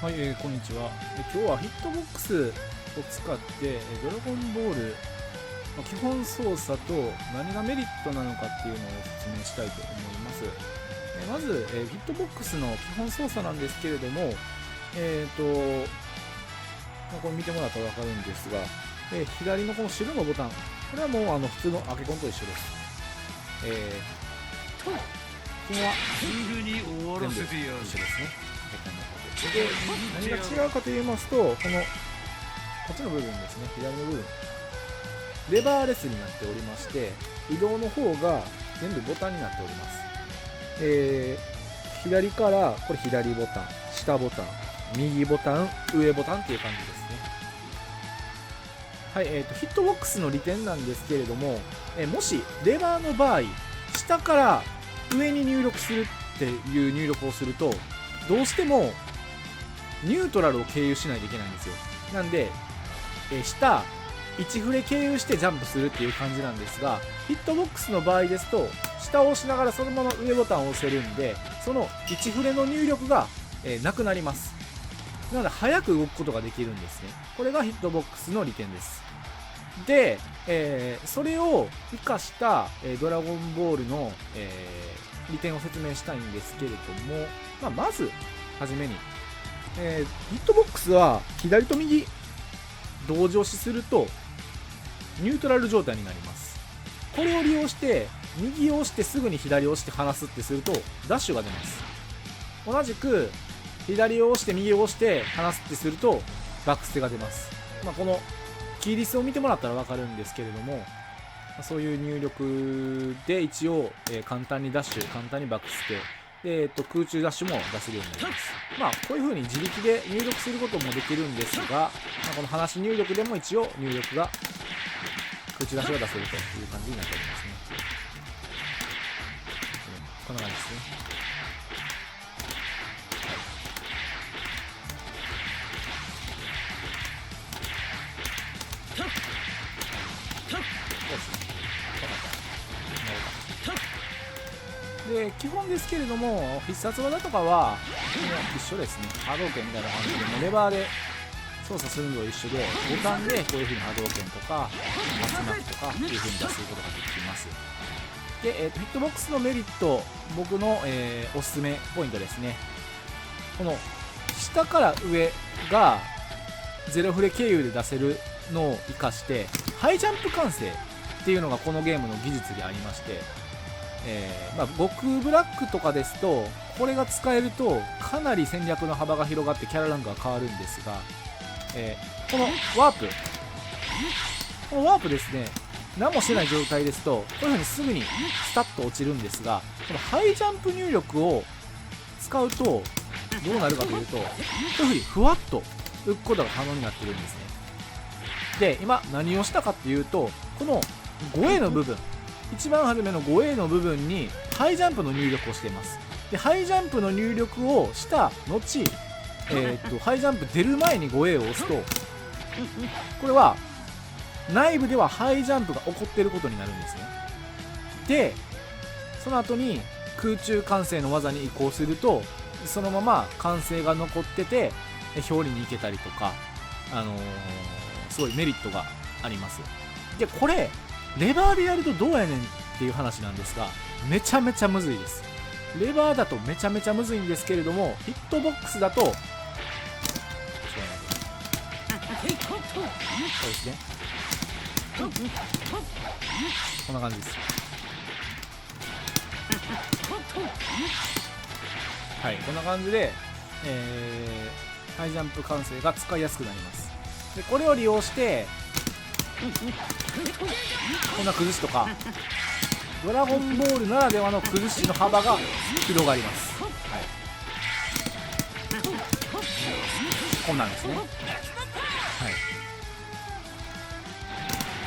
はい、こんにちは。今日はヒットボックスを使ってドラゴンボールの基本操作と何がメリットなのかっていうのを説明したいと思います。まず、ヒットボックスの基本操作なんですけれども、これ見てもらったら分かるんですが、左のこの白のボタン、これはもう普通のアケコンと一緒です。基本は全部一緒ですね。で、何が違うかと言いますと、このこっちの部分ですね、左の部分、レバーレスになっておりまして、移動の方が全部ボタンになっております。左からこれ左ボタン、下ボタン、右ボタン、上ボタンっていう感じですね。はい、ヒットボックスの利点なんですけれども、もしレバーの場合、下から上に入力するっていう入力をすると、どうしてもニュートラルを経由しないといけないんですよ。なんで、下1フレ経由してジャンプするっていう感じなんですが、ヒットボックスの場合ですと、下を押しながらそのまま上ボタンを押せるんで、その1フレの入力が、なくなります。なので早く動くことができるんですね。これがヒットボックスの利点です。で、それを生かした、ドラゴンボールの、利点を説明したいんですけれども、まずはじめに、ヒットボックスは左と右同時押しするとニュートラル状態になります。これを利用して右を押してすぐに左を押して離すってするとダッシュが出ます。同じく左を押して右を押して離すってするとバックステが出ます。このキーリスを見てもらったら分かるんですけれども、そういう入力で一応、簡単にダッシュ、簡単にバックステで、空中ダッシュも出せるようになります。こういう風に自力で入力することもできるんですが、この話入力でも一応入力が空中ダッシュが出せるという感じになっておりますね。こんな感じですね。で、基本ですけれども、必殺技とかは一緒ですね。波動拳みたいな感じで、もレバーで操作するのと一緒で、ボタンでこういう風に波動拳とか、竜巻とかっていう風に出すことができます。で、ヒットボックスのメリット、僕の、おすすめポイントですね。この下から上がゼロフレ経由で出せるのを活かして、ハイジャンプ完成っていうのがこのゲームの技術でありまして、極ブラックとかですとこれが使えるとかなり戦略の幅が広がってキャラランクが変わるんですが、このワープですね、何もしてない状態ですとこういう風にすぐにスタッと落ちるんですが、このハイジャンプ入力を使うとどうなるかというと、こういう風にふわっと浮くことが可能になってるんですね。で、今何をしたかっていうと、この 5A の部分、一番初めの 5A の部分にハイジャンプの入力をしています。で、ハイジャンプの入力をした後、ハイジャンプ出る前に 5A を押すと、これは内部ではハイジャンプが起こっていることになるんですね。で、その後に空中完成の技に移行すると、そのまま完成が残ってて表裏に行けたりとか、すごいメリットがあります。で、これレバーでやるとどうやねんっていう話なんですが、めちゃめちゃむずいです。レバーだとめちゃめちゃむずいんですけれども、ヒットボックスだとそうですね、こんな感じです。はい、こんな感じで、ハイジャンプ完成が使いやすくなります。で、これを利用してこんな崩しとか、ドラゴンボールならではの崩しの幅が広がります。はい、こんなんですね。はい、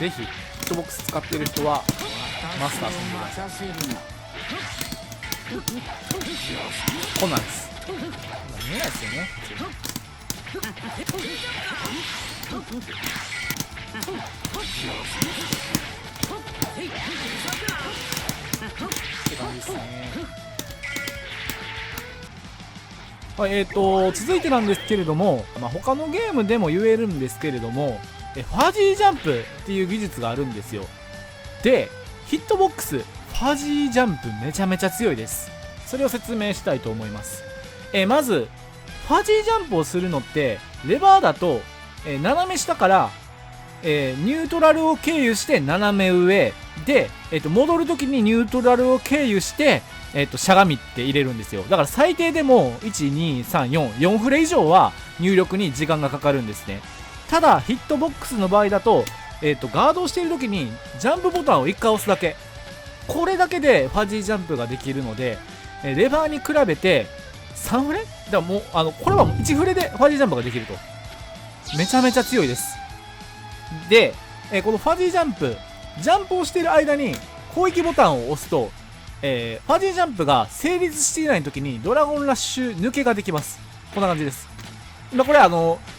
ぜひヒットボックス使っている人はマスターしてみてください。こんなんです。見えないですよね。って感じですね。はい、続いてなんですけれども、他のゲームでも言えるんですけれども、ファジージャンプっていう技術があるんですよ。で、ヒットボックスファジージャンプめちゃめちゃ強いです。それを説明したいと思います。まずファジージャンプをするのってレバーだと、斜め下から、ニュートラルを経由して斜め上で、戻るときにニュートラルを経由して、しゃがみって入れるんですよ。だから最低でも12344フレ以上は入力に時間がかかるんですね。ただヒットボックスの場合だと、ガードをしているときにジャンプボタンを1回押すだけ、これだけでファジージャンプができるので、レバーに比べて3フレだからもうこれはもう1フレでファジージャンプができると、めちゃめちゃ強いです。で、このファジージャンプをしている間に攻撃ボタンを押すと、ファジージャンプが成立していない時にドラゴンラッシュ抜けができます。こんな感じです。今これ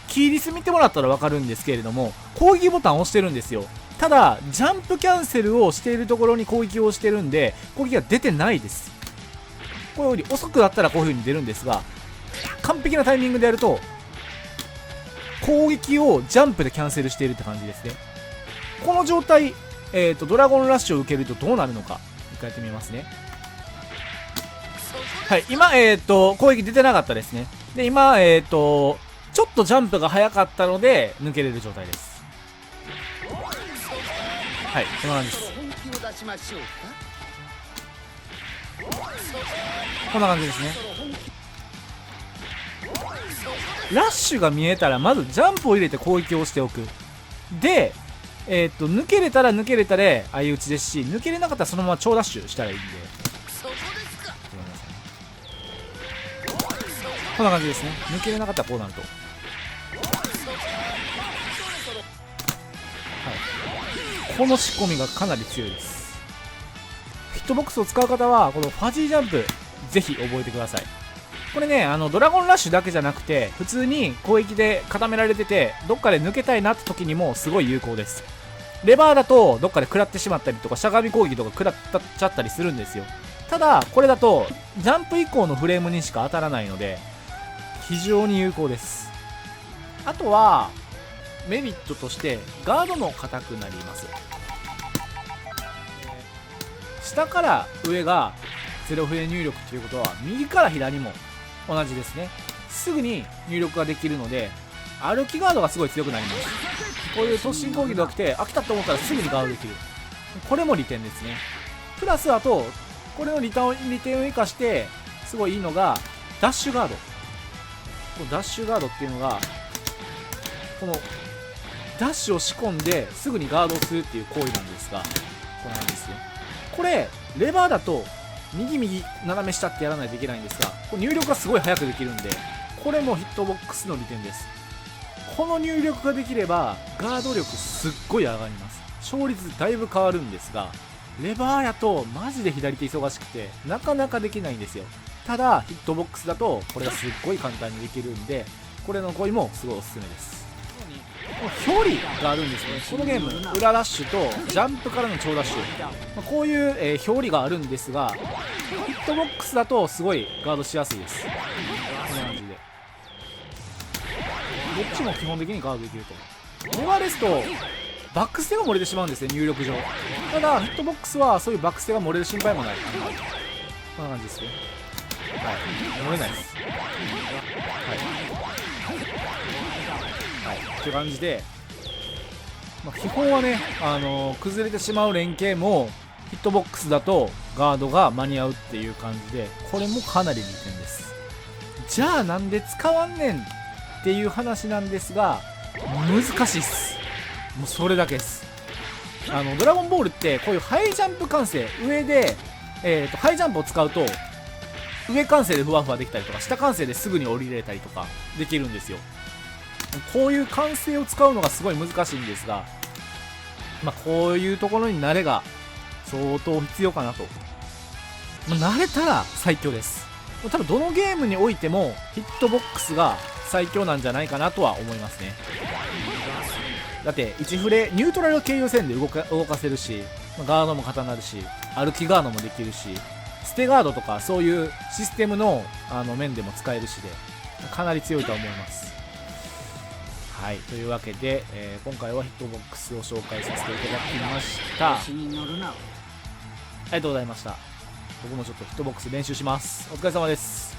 キーリス見てもらったら分かるんですけれども、攻撃ボタンを押してるんですよ。ただジャンプキャンセルをしているところに攻撃をしてるんで攻撃が出てないです。こういう風に遅くなったらこういう風に出るんですが、完璧なタイミングでやると攻撃をジャンプでキャンセルしているって感じですね。この状態、ドラゴンラッシュを受けるとどうなるのか一回やってみますね。はい、今攻撃出てなかったですね。で今ちょっとジャンプが早かったので抜けれる状態です。はい、こんな感じです。こんな感じですね。ラッシュが見えたらまずジャンプを入れて攻撃をしておく。で抜けれたら抜けれたで相打ちですし、抜けれなかったらそのまま超ダッシュしたらいいんで、こんな感じですね。抜けれなかったらこうなると、はい、この仕込みがかなり強いです。ヒットボックスを使う方はこのファジージャンプぜひ覚えてください。これね、ドラゴンラッシュだけじゃなくて普通に攻撃で固められててどっかで抜けたいなって時にもすごい有効です。レバーだとどっかで食らってしまったりとかしゃがみ攻撃とか食らっちゃったりするんですよ。ただこれだとジャンプ以降のフレームにしか当たらないので非常に有効です。あとはメリットとしてガードも硬くなります。下から上がゼロフレ入力ということは右から左も同じですね。すぐに入力ができるので歩きガードがすごい強くなります。こういう突進攻撃が来て飽きたと思ったらすぐにガードできる、これも利点ですね。プラスあとこれの利点を生かしてすごいいいのがダッシュガード。このダッシュガードっていうのがこのダッシュを仕込んですぐにガードをするっていう行為なんですが、これなんですよ。これレバーだと右斜め下ってやらないといけないんですが、これ入力がすごい早くできるんでこれもヒットボックスの利点です。この入力ができればガード力すっごい上がります。勝率だいぶ変わるんですが、レバーやとマジで左手忙しくてなかなかできないんですよ。ただヒットボックスだとこれがすっごい簡単にできるんで、これの行為もすごいおすすめです。表裏があるんですね。このゲーム裏ラッシュとジャンプからの超ダッシュ、こういう、表裏があるんですが、ヒットボックスだとすごいガードしやすいです。こんな感じでどっちも基本的にガードできると。ノアですとバックステが漏れてしまうんですね、入力上。ただヒットボックスはそういうバックステが漏れる心配もない。こんな感じですね。はい、漏れないです。はい、っていう感じで、基本はね、崩れてしまう連携もヒットボックスだとガードが間に合うっていう感じで、これもかなり利点です。じゃあなんで使わんねんっていう話なんですが、難しいっす。もうそれだけです。ドラゴンボールってこういうハイジャンプ完成、上で、ハイジャンプを使うと上完成でふわふわできたりとか下完成ですぐに降りれたりとかできるんですよ。こういう完成を使うのがすごい難しいんですが、こういうところに慣れが相当必要かなと。慣れたら最強です。多分どのゲームにおいてもヒットボックスが最強なんじゃないかなとは思いますね。だって1フレニュートラル経由線で動かせるし、ガードも固なるし歩きガードもできるし、ステガードとかそういうシステムの面でも使えるしでかなり強いとは思います。はい、というわけで、今回はヒットボックスを紹介させていただきました。ありがとうございました。僕もちょっとヒットボックス練習します。お疲れ様です。